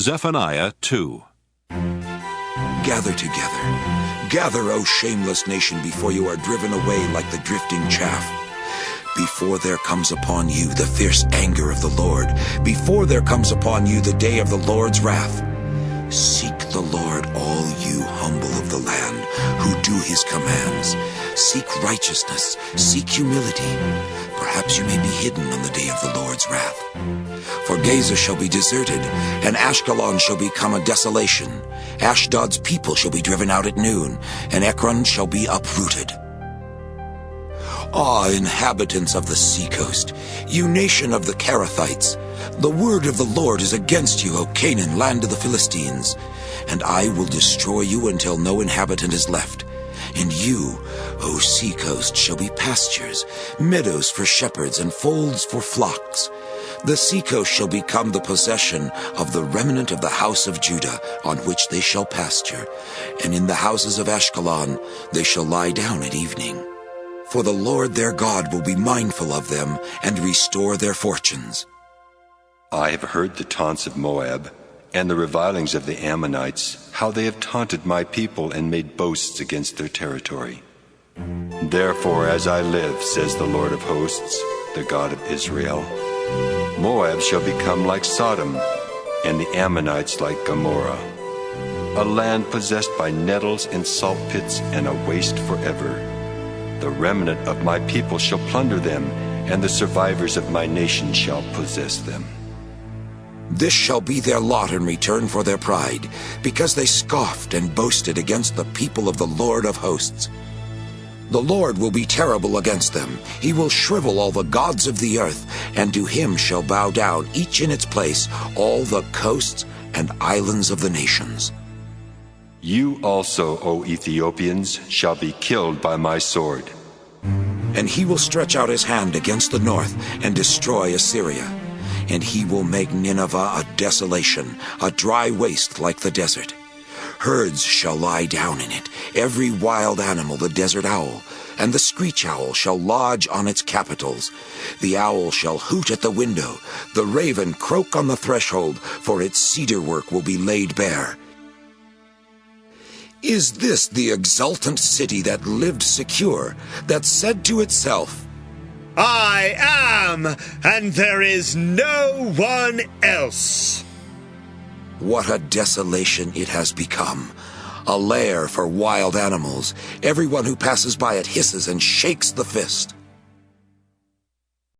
Zephaniah 2. Gather together. Gather, O shameless nation, before you are driven away like the drifting chaff. Before there comes upon you the fierce anger of the Lord, before there comes upon you the day of the Lord's wrath. Seek the Lord, all you humble of the land, who do his commands. Seek righteousness, seek humility. Perhaps you may be hidden on the day of the Lord's wrath. For Gaza shall be deserted, and Ashkelon shall become a desolation. Ashdod's people shall be driven out at noon, and Ekron shall be uprooted. Ah, inhabitants of the seacoast, you nation of the Kerethites, the word of the Lord is against you, O Canaan, land of the Philistines. And I will destroy you until no inhabitant is left. And you, O seacoast, shall be pastures, meadows for shepherds, and folds for flocks. The seacoast shall become the possession of the remnant of the house of Judah, on which they shall pasture. And in the houses of Ashkelon they shall lie down at evening. For the Lord their God will be mindful of them, and restore their fortunes. I have heard the taunts of Moab, and the revilings of the Ammonites, how they have taunted my people and made boasts against their territory. Therefore, as I live, says the Lord of hosts, the God of Israel, Moab shall become like Sodom, and the Ammonites like Gomorrah, a land possessed by nettles and salt pits, and a waste forever. The remnant of my people shall plunder them, and the survivors of my nation shall possess them. This shall be their lot in return for their pride, because they scoffed and boasted against the people of the Lord of hosts. The Lord will be terrible against them. He will shrivel all the gods of the earth, and to him shall bow down, each in its place, all the coasts and islands of the nations. You also, O Ethiopians, shall be killed by my sword. And he will stretch out his hand against the north and destroy Assyria. And he will make Nineveh a desolation, a dry waste like the desert. Herds shall lie down in it, every wild animal, the desert owl, and the screech owl shall lodge on its capitals. The owl shall hoot at the window, the raven croak on the threshold, for its cedar work will be laid bare. Is this the exultant city that lived secure, that said to itself, I am, and there is no one else? What a desolation it has become, a lair for wild animals. Everyone who passes by it hisses and shakes the fist.